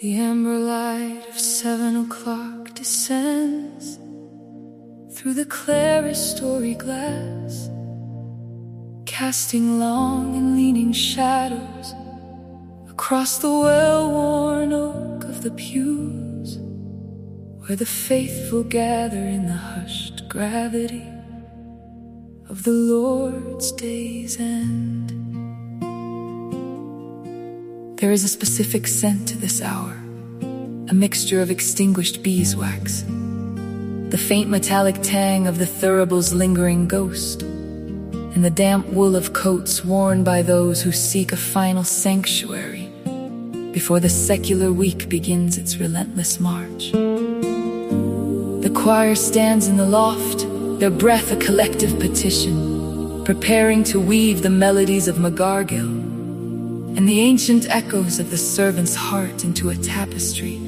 The amber light of 7 o'clock descends through the clerestory glass, casting long and leaning shadows across the well-worn oak of the pews, where the faithful gather in the hushed gravity of the Lord's day's end. There is a specific scent to this hour, a mixture of extinguished beeswax, the faint metallic tang of the thuribal's lingering ghost, and the damp wool of coats worn by those who seek a final sanctuary before the secular week begins its relentless march. The choir stands in the loft, their breath a collective petition, preparing to weave the melodies of McGargill and the ancient echoes of the servant's heart into a tapestry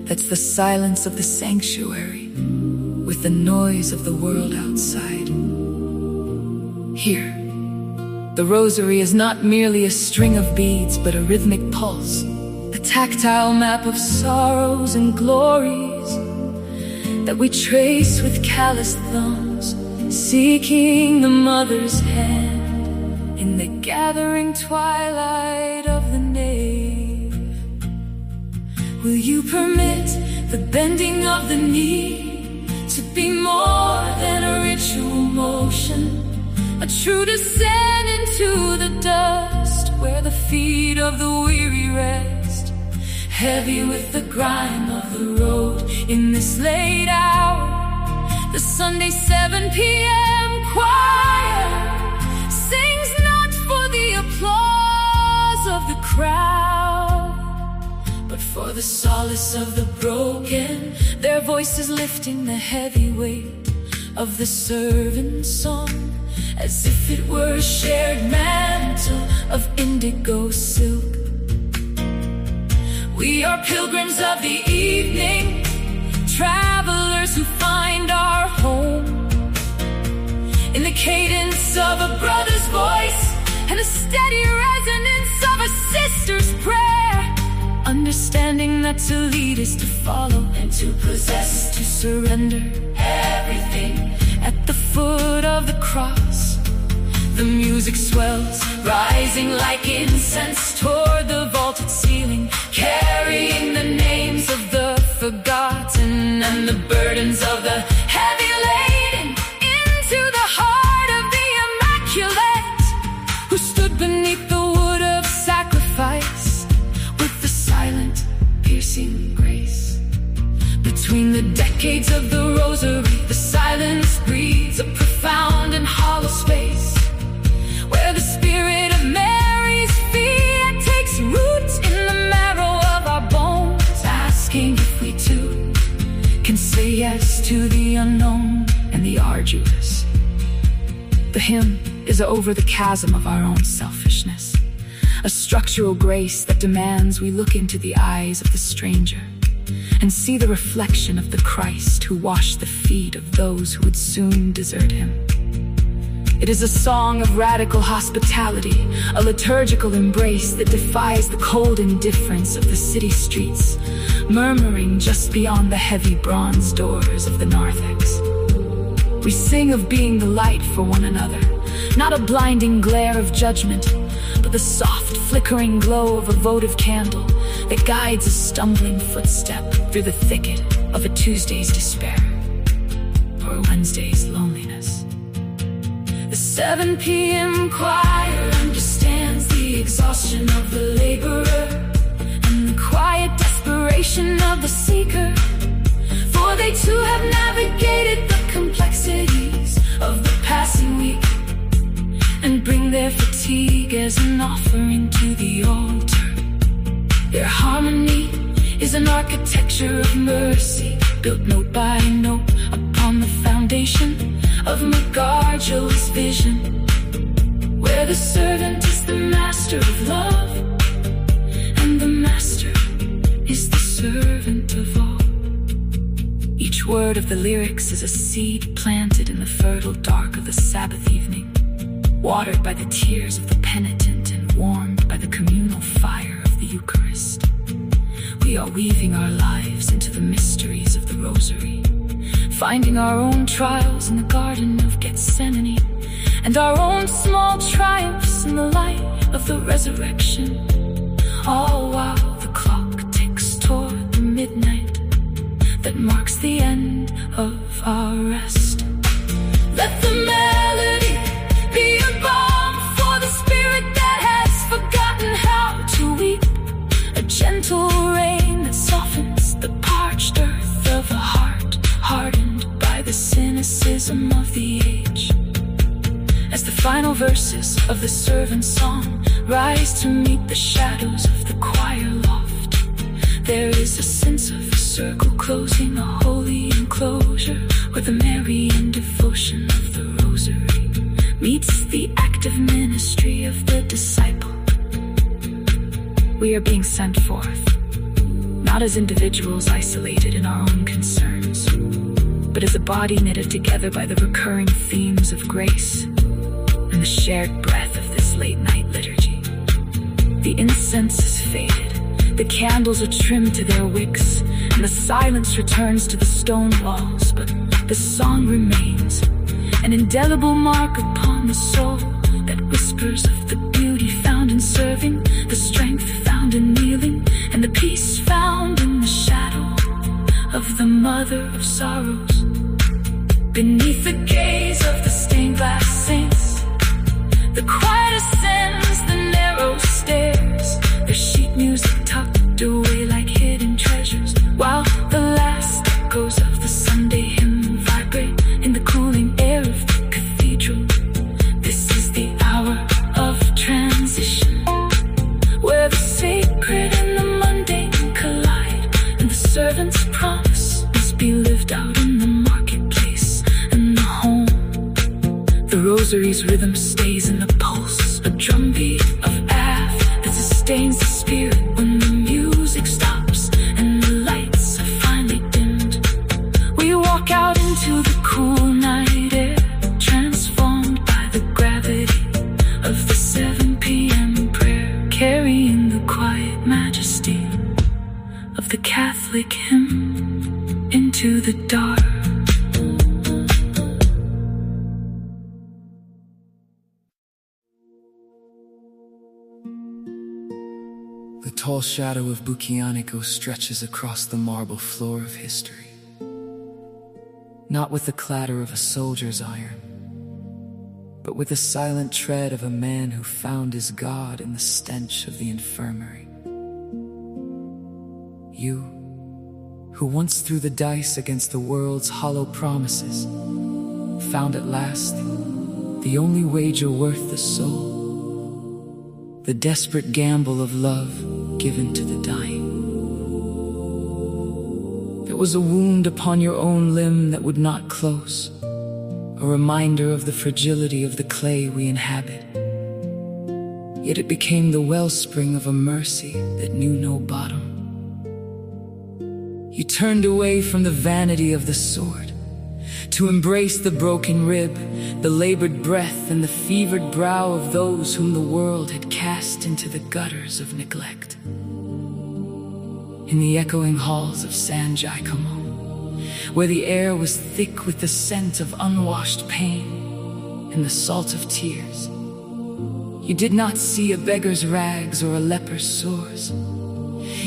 that's the silence of the sanctuary with the noise of the world outside. Here, the rosary is not merely a string of beads, but a rhythmic pulse, a tactile map of sorrows and glories that we trace with calloused thumbs, seeking the mother's hand in the gathering twilight of the nave. Will you permit the bending of the knee to be more than a ritual motion, a true descent into the dust where the feet of the weary rest, heavy with the grime of the road in this late hour? The Sunday 7 p.m. choir sings not for the applause of the crowd, but for the solace of the broken, their voices lifting the heavy weight of the servant's song, as if it were a shared mantle of indigo silk. We are pilgrims of the evening, travelers who find our home in the cadence of a brother's voice and the steady resonance of a sister's prayer, understanding that to lead is to follow, and to possess, to surrender everything at the foot of the cross. The music swells, rising like incense toward the vaulted ceiling, carrying the names of the forgotten and the burdens of the heavy laden into the heart of the immaculate, who stood beneath the wood of sacrifice with the silent, piercing grace. Between the decades of the rosary, the silence breathes a profound and hollow space, where the spirit of Mary's feet takes root in the marrow of our bones, asking if we too can say yes to the unknown and the arduous. The hymn is over the chasm of our own selfishness, a structural grace that demands we look into the eyes of the stranger and see the reflection of the Christ who washed the feet of those who would soon desert him. It is a song of radical hospitality, a liturgical embrace that defies the cold indifference of the city streets, murmuring just beyond the heavy bronze doors of the narthex. We sing of being the light for one another, not a blinding glare of judgment, but the soft, flickering glow of a votive candle that guides a stumbling footstep through the thicket of a Tuesday's despair or a Wednesday's loneliness. The 7 p.m. choir understands the exhaustion of the laborer and the quiet desperation of the seeker, for they too have navigated the complexities of the passing week and bring their fatigue as an offering to the altar. Their harmony is an architecture of mercy, built note by note upon the foundation of McGargill's vision, where the servant is the master of love and the master is the servant of all. Each word of the lyrics is a seed planted in the fertile dark of the Sabbath evening, watered by the tears of the penitent and warmed by the communal fire of the Eucharist. We are weaving our lives into the mysteries of the Rosary, finding our own trials in the Garden of Gethsemane, and our own small triumphs in the light of the resurrection, all while the clock ticks toward the midnight that marks the end of our rest. Let the melody be a balm for the spirit that has forgotten how to weep, a gentle rain that softens the parched earth of a heart hardened by the cynicism of the age. As the final verses of the servant song rise to meet the shadows of the choir loft, there is a sense of a circle closing, a holy enclosure where the Marian devotion of the Rosary meets the active ministry of the disciple. We are being sent forth, not as individuals isolated in our own concerns, but as a body knitted together by the recurring themes of grace and the shared breath of this late-night liturgy. The incense is faded, the candles are trimmed to their wicks, and the silence returns to the stone walls, but the song remains, an indelible mark upon the soul that whispers of the beauty found in serving, the strength found in kneeling, and the peace found in the shadow of the Mother of Sorrows. Beneath the gaze of the stained glass saints, the choir ascends the narrow stairs, their sheet music tucked away like hidden treasures, while the last echoes of the Sunday hymn vibrate in the cooling air of the cathedral. This is the hour of transition, where the sacred and the mundane collide, and the servant's promise must be lived out in the marketplace and the home. The Rosary's rhythm stays in the pulse, a drumbeat of Av that sustains the spirit when the music stops and the lights are finally dimmed. We walk out into the cool night air, transformed by the gravity of the 7 p.m. prayer, carrying the quiet majesty of the Catholic hymn into the dark. The tall shadow of Bukianico stretches across the marble floor of history, not with the clatter of a soldier's iron, but with the silent tread of a man who found his God in the stench of the infirmary. You, who once threw the dice against the world's hollow promises, found at last the only wager worth the soul, the desperate gamble of love given to the dying. It was a wound upon your own limb that would not close, a reminder of the fragility of the clay we inhabit. Yet it became the wellspring of a mercy that knew no bottom. You turned away from the vanity of the sword to embrace the broken rib, the labored breath, and the fevered brow of those whom the world had cast into the gutters of neglect. In the echoing halls of San Giacomo, where the air was thick with the scent of unwashed pain and the salt of tears, you did not see a beggar's rags or a leper's sores.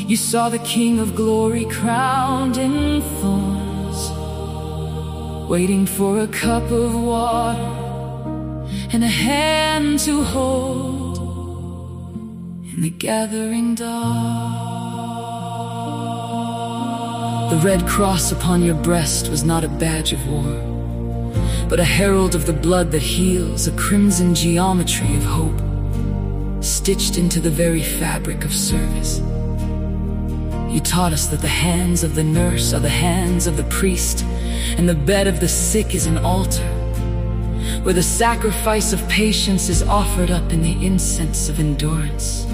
You saw the King of Glory crowned in thorns, waiting for a cup of water and a hand to hold in the gathering dark. The red cross upon your breast was not a badge of war, but a herald of the blood that heals, a crimson geometry of hope, stitched into the very fabric of service. You taught us that the hands of the nurse are the hands of the priest, and the bed of the sick is an altar, where the sacrifice of patience is offered up in the incense of endurance.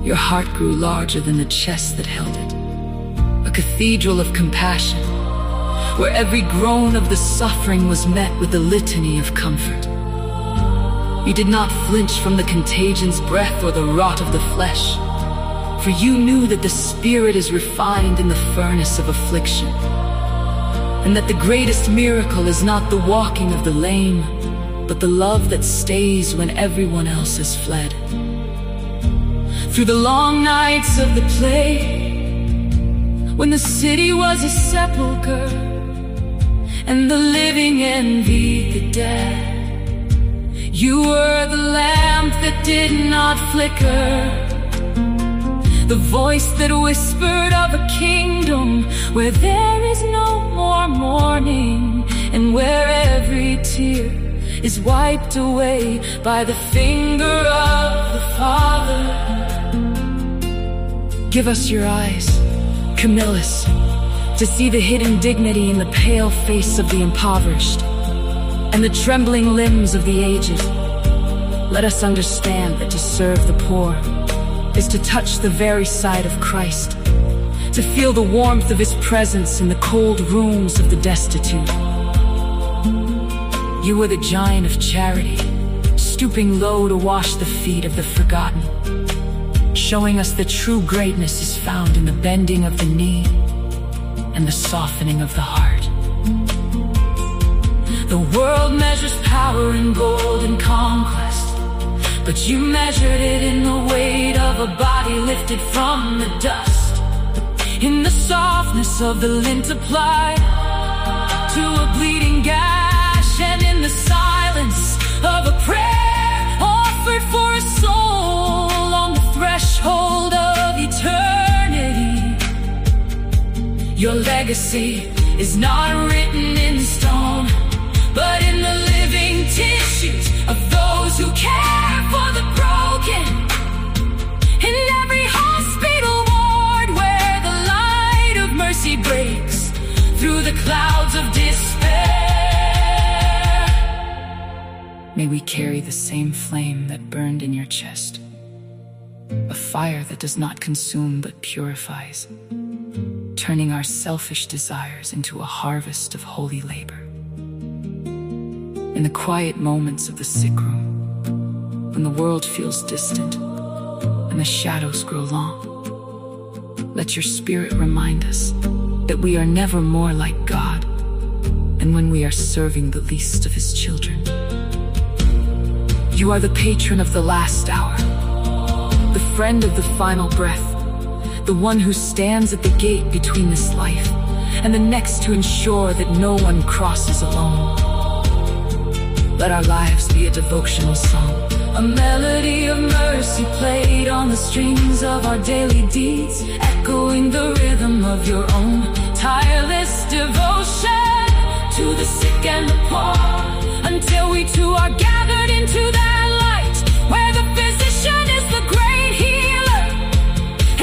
Your heart grew larger than the chest that held it, a cathedral of compassion, where every groan of the suffering was met with the litany of comfort. You did not flinch from the contagion's breath or the rot of the flesh, For you knew that the spirit is refined in the furnace of affliction, and that the greatest miracle is not the walking of the lame, but the love that stays when everyone else has fled. Through the long nights of the plague, when the city was a sepulcher, and the living envied the dead, you were the lamp that did not flicker, the voice that whispered of a kingdom where there is no more mourning, and where every tear is wiped away by the finger of the Father. Give us your eyes, Camillus, to see the hidden dignity in the pale face of the impoverished and the trembling limbs of the aged. Let us understand that to serve the poor is to touch the very side of Christ, to feel the warmth of His presence in the cold rooms of the destitute. You were the giant of charity, stooping low to wash the feet of the forgotten, showing us that true greatness is found in the bending of the knee and the softening of the heart. The world measures power in gold and conquest, but you measured it in the weight of a body lifted from the dust, in the softness of the lint applied to a bleeding gash, and in the silence of a prayer offered for a soul on the threshold of eternity. Your legacy is not written in stone, but in the living tissues of those who care for the broken, in every hospital ward where the light of mercy breaks through the clouds of despair. May we carry the same flame that burned in your chest, a fire that does not consume but purifies, turning our selfish desires into a harvest of holy labor. In the quiet moments of the sick room, when the world feels distant and the shadows grow long, let your spirit remind us that we are never more like God than when we are serving the least of His children. You are the patron of the last hour, the friend of the final breath, the one who stands at the gate between this life and the next to ensure that no one crosses alone. Let our lives be a devotional song, a melody of mercy played on the strings of our daily deeds, echoing the rhythm of your own tireless devotion to the sick and the poor, until we too are gathered into that light where the physician is the great healer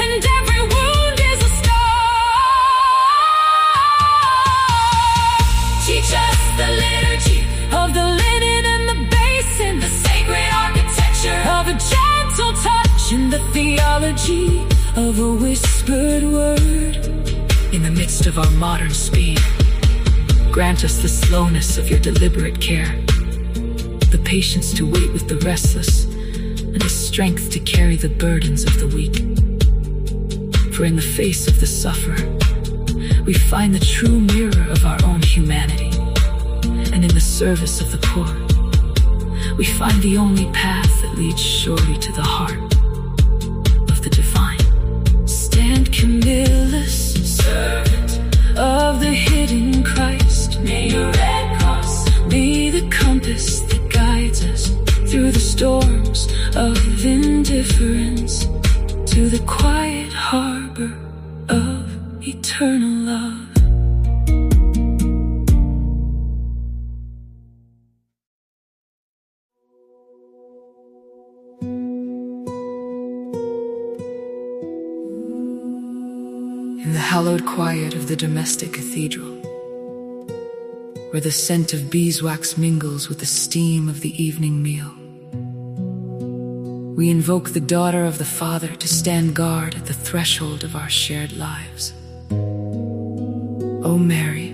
and every wound is a scar. Teach us the liturgy of the linen and the basin, the sacred architecture of a gentle touch, and the theology of a whispered word. In the midst of our modern speed, grant us the slowness of your deliberate care, the patience to wait with the restless, and the strength to carry the burdens of the weak. For in the face of the sufferer, we find the true mirror of our own humanity, and in the service of the poor, we find the only path that leads surely to the heart of the divine. Stand, Camillus, servant of the hidden Christ. May your red cross be the compass that guides us through the storms of indifference to the quiet harbor of eternal love. In the hallowed quiet of the domestic cathedral, where the scent of beeswax mingles with the steam of the evening meal, we invoke the daughter of the Father to stand guard at the threshold of our shared lives. O Mary,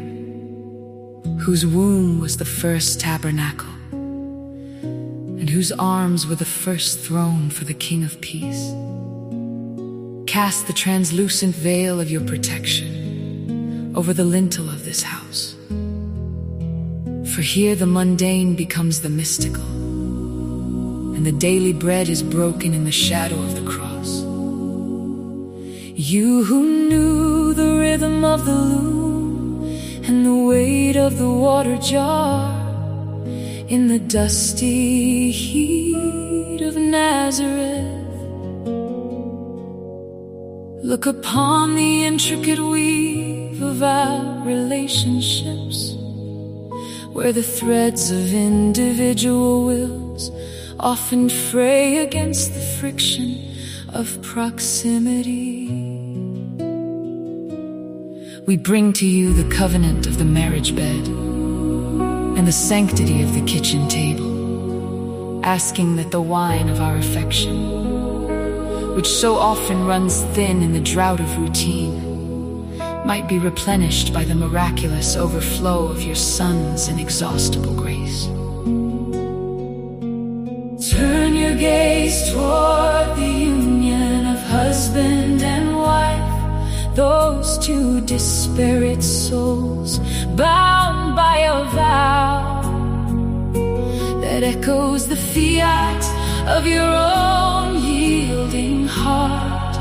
whose womb was the first tabernacle, and whose arms were the first throne for the King of Peace, cast the translucent veil of your protection over the lintel of this house. For here the mundane becomes the mystical, and the daily bread is broken in the shadow of the cross. You who knew the rhythm of the loom and the weight of the water jar, in the dusty heat of Nazareth, look upon the intricate weave of our relationships, where the threads of individual wills often fray against the friction of proximity. We bring to you the covenant of the marriage bed and the sanctity of the kitchen table, asking that the wine of our affection, which so often runs thin in the drought of routine, might be replenished by the miraculous overflow of your Son's inexhaustible grace. Turn your gaze toward the union of husband and wife, those two disparate souls bound by a vow that echoes the fiat of your own yielding heart.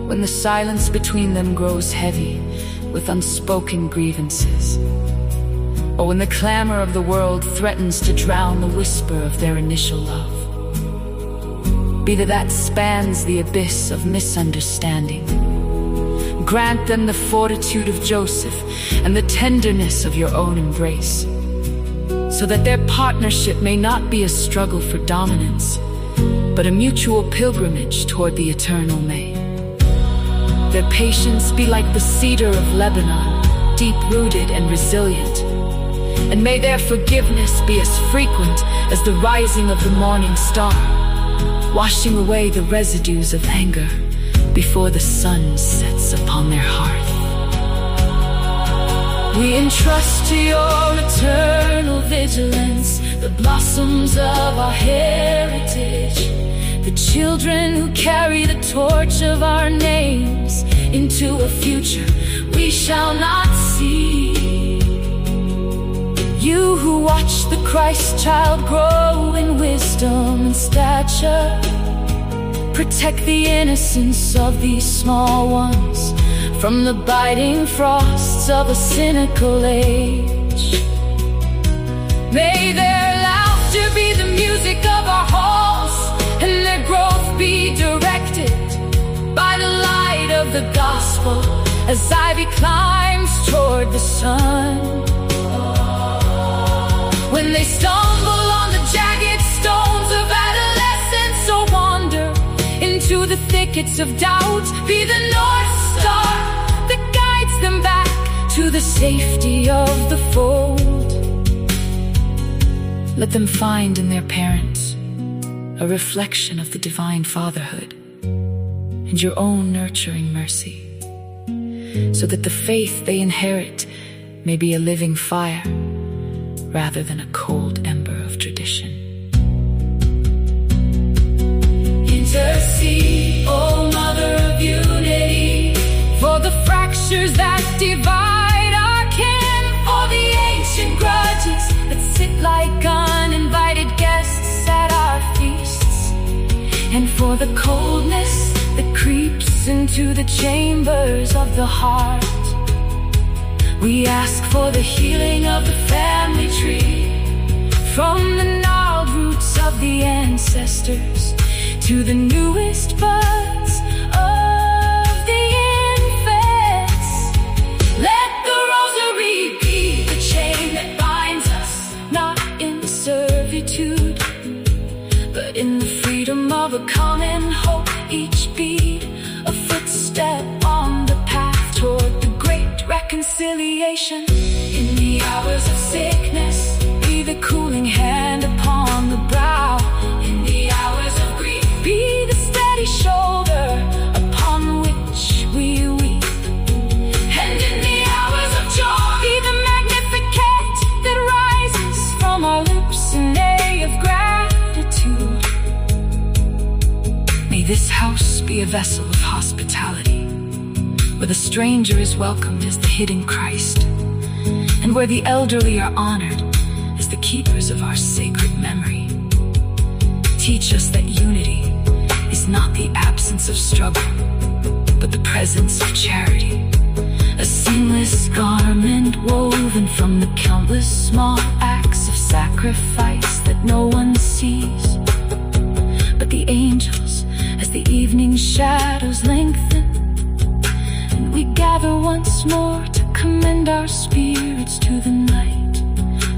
When the silence between them grows heavy with unspoken grievances, or when the clamor of the world threatens to drown the whisper of their initial love, be that spans the abyss of misunderstanding, grant them the fortitude of Joseph and the tenderness of your own embrace, so that their partnership may not be a struggle for dominance, but a mutual pilgrimage toward the eternal May. Their patience be like the cedar of Lebanon, deep-rooted and resilient, and may their forgiveness be as frequent as the rising of the morning star, washing away the residues of anger before the sun sets upon their hearth. We entrust to your eternal vigilance the blossoms of our heritage, the children who carry the torch of our names into a future we shall not see. You who watch the Christ child grow in wisdom and stature, protect the innocence of these small ones from the biting frosts of a cynical age. May their laughter be the music of our halls, and their growth be directed by the light of the gospel as ivy climbs toward the sun. When they stumble on the jagged stones of adolescence or wander into the thickets of doubt, be the North Star that guides them back to the safety of the fold. Let them find in their parents a reflection of the divine fatherhood and your own nurturing mercy, so that the faith they inherit may be a living fire rather than a cold ember of tradition. Intercede, O Mother of Unity, for the fractures that divide our kin, for the ancient grudges that sit like uninvited guests at our feasts, and for the coldness that creeps into the chambers of the heart. We ask for the healing of the family tree, from the gnarled roots of the ancestors to the newest buds of the infants. Let the rosary be the chain that binds us, not in servitude, but in the freedom of a common hope. Each bead a footstep on the path toward the great reconciliation. In the hours of sickness, be the cooling hand upon the brow. In the hours of grief, be the steady shoulder upon which we weep. And in the hours of joy, be the Magnificat that rises from our lips, an A of gratitude. May May this house be a vessel of hospitality, where the stranger is welcomed as the hidden Christ, and where the elderly are honored as the keepers of our sacred memory. Teach us that unity is not the absence of struggle, but the presence of charity. A seamless garment woven from the countless small acts of sacrifice that no one sees, but the angels as the evening shadows lengthen, and we gather once more to commend our spirits to the night.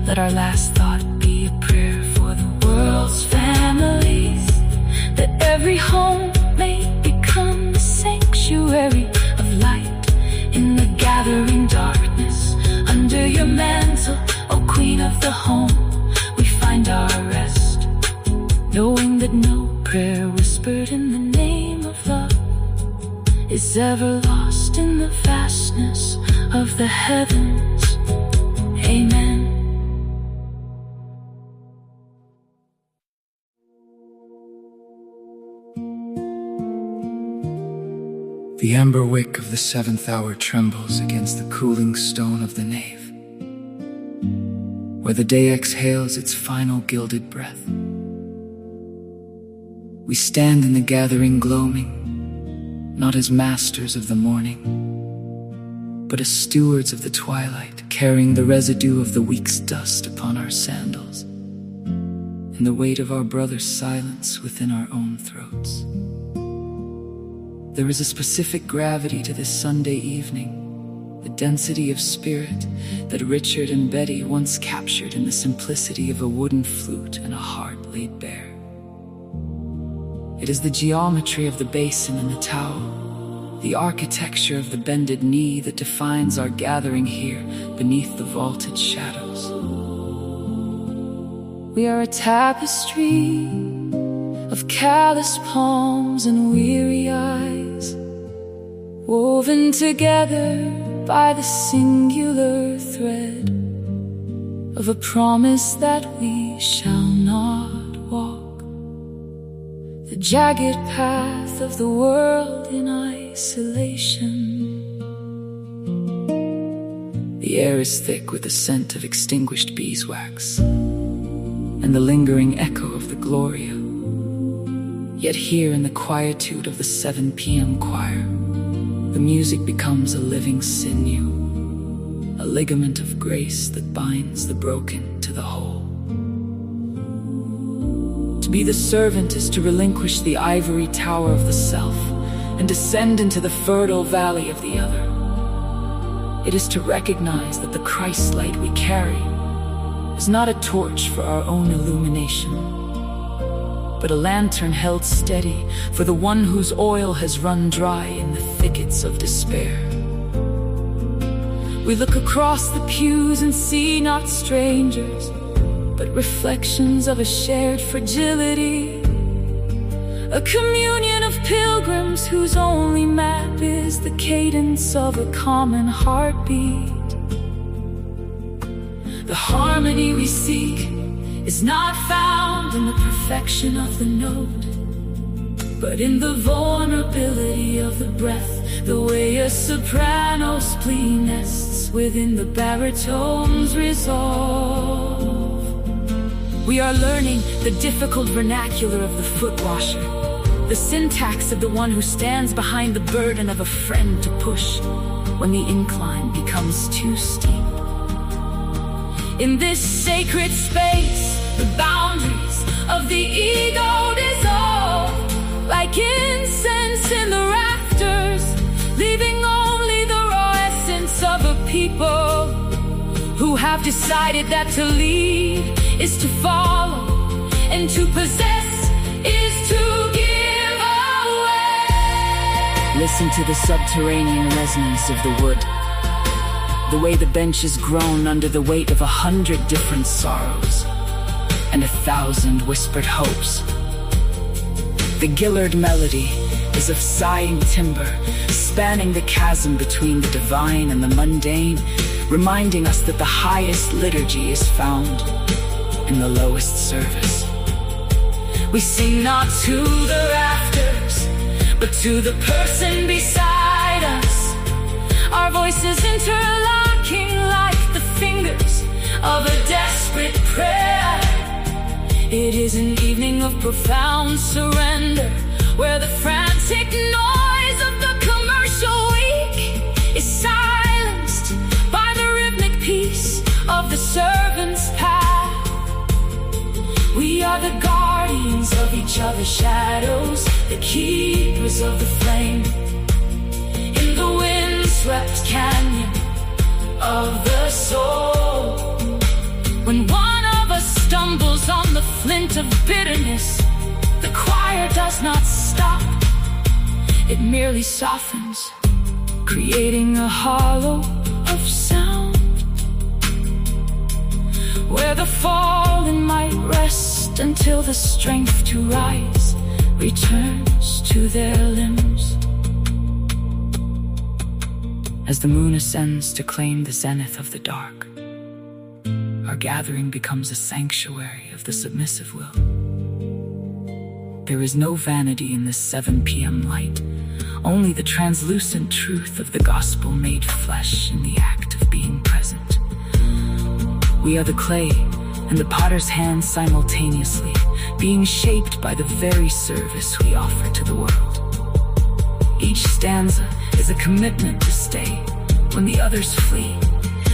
Let our last thought be a prayer for the world's families, that every home may become a sanctuary of light. In the gathering darkness, under your mantle, O Queen of the home, we find our rest, knowing that no prayer whispered in the name of love is ever lost in the vastness of the heavens. Amen. The amber wick of the seventh hour trembles against the cooling stone of the nave, where the day exhales its final gilded breath. We stand in the gathering gloaming, not as masters of the morning, but as stewards of the twilight, carrying the residue of the week's dust upon our sandals, and the weight of our brother's silence within our own throats. There is a specific gravity to this Sunday evening, the density of spirit that Richard and Betty once captured in the simplicity of a wooden flute and a heart laid bare. It is the geometry of the basin and the towel, the architecture of the bended knee that defines our gathering here beneath the vaulted shadows. We are a tapestry of callous palms and weary eyes, woven together by the singular thread of a promise that we shall not walk the jagged path of the world in isolation. The air is thick with the scent of extinguished beeswax and the lingering echo of the Gloria. Yet here in the quietude of the 7 p.m. choir, the music becomes a living sinew, a ligament of grace that binds the broken to the whole. To be the servant is to relinquish the ivory tower of the self and descend into the fertile valley of the other. It is to recognize that the Christ light we carry is not a torch for our own illumination, but a lantern held steady for the one whose oil has run dry in the thickets of despair. We look across the pews and see not strangers, but reflections of a shared fragility, a communion of pilgrims whose only map is the cadence of a common heartbeat. The harmony we seek is not found in the perfection of the note, but in the vulnerability of the breath, the way a soprano's plea nests within the baritone's resolve. We are learning the difficult vernacular of the foot washer, the syntax of the one who stands behind the burden of a friend to push when the incline becomes too steep. In this sacred space, the boundaries of the ego dissolve like incense in the rafters, leaving only the raw essence of a people who have decided that to lead is to follow, and to possess is to give away. Listen to the subterranean resonance of the wood, the way the benches groan under the weight of 100 different sorrows and 1,000 whispered hopes. The Gillard melody is of sighing timber, spanning the chasm between the divine and the mundane, reminding us that the highest liturgy is found in the lowest service. We sing not to the rafters, to the person beside us, our voices interlocking like the fingers of a desperate prayer. It is an evening of profound surrender, where the frantic noise of the commercial week is silenced by the rhythmic peace of the servant's path. We are the guardians of each other's shadows, the keepers of the flame, in the wind-swept canyon of the soul. When one of us stumbles on the flint of bitterness, the choir does not stop. It merely softens, creating a hollow of sound, where the fallen might rest until the strength to rise returns to their limbs. As the moon ascends to claim the zenith of the dark, our gathering becomes a sanctuary of the submissive will. There is no vanity in this 7 p.m. light, only the translucent truth of the gospel made flesh in the act of being present. We are the clay and the potter's hand simultaneously, being shaped by the very service we offer to the world. Each stanza is a commitment to stay when the others flee,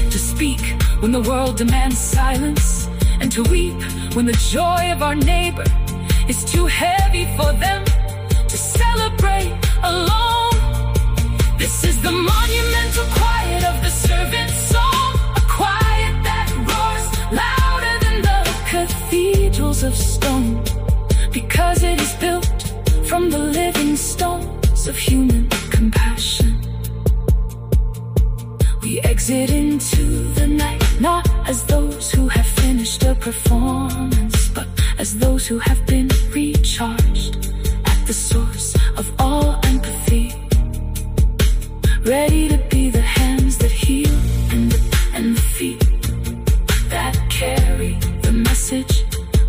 to speak when the world demands silence, and to weep when the joy of our neighbor is too heavy for them to celebrate alone. This is the monumental quiet of the servant's song, a quiet that roars louder than the cathedrals of stone, because it is built from the living stones of human compassion. We exit into the night, not as those who have finished a performance, but as those who have been recharged at the source of all empathy, ready to be the hands that heal and the feet that carry the message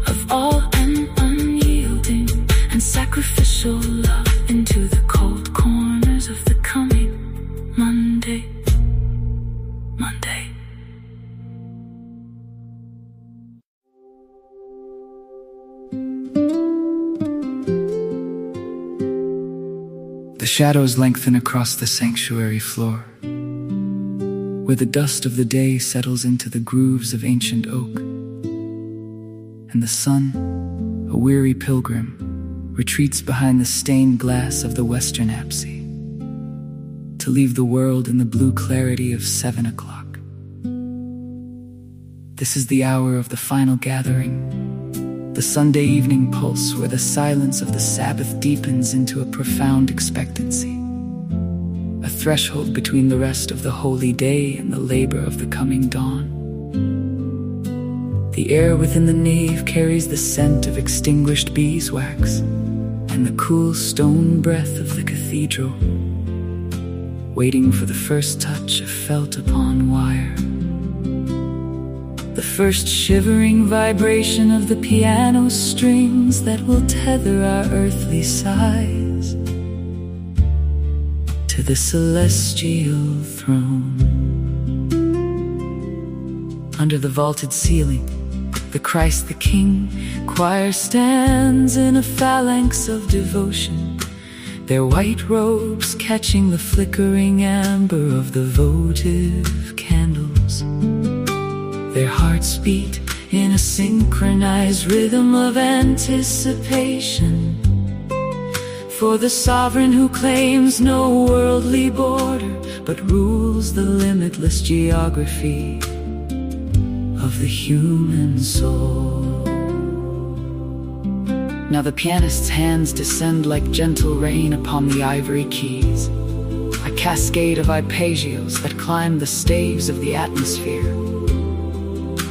of all an unyielding and sacrificial love into the cold corners of the coming Monday. The shadows lengthen across the sanctuary floor, where the dust of the day settles into the grooves of ancient oak, and the sun, a weary pilgrim, retreats behind the stained glass of the western apse, to leave the world in the blue clarity of 7 o'clock. This is the hour of the final gathering, the Sunday evening pulse, where the silence of the Sabbath deepens into a profound expectancy, a threshold between the rest of the holy day and the labor of the coming dawn. The air within the nave carries the scent of extinguished beeswax and the cool stone breath of the cathedral, waiting for the first touch of felt upon wire, the first shivering vibration of the piano strings that will tether our earthly sighs to the celestial throne. Under the vaulted ceiling, the Christ the King choir stands in a phalanx of devotion, their white robes catching the flickering amber of the votive candles. Their hearts beat in a synchronized rhythm of anticipation for the sovereign who claims no worldly border, but rules the limitless geography of the human soul. Now the pianist's hands descend like gentle rain upon the ivory keys, a cascade of arpeggios that climb the staves of the atmosphere,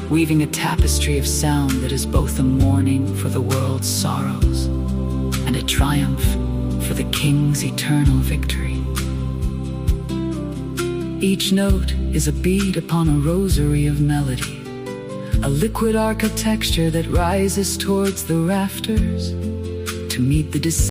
weaving a tapestry of sound that is both a mourning for the world's sorrows and a triumph for the King's eternal victory. Each note is a bead upon a rosary of melody, a liquid architecture that rises towards the rafters to meet the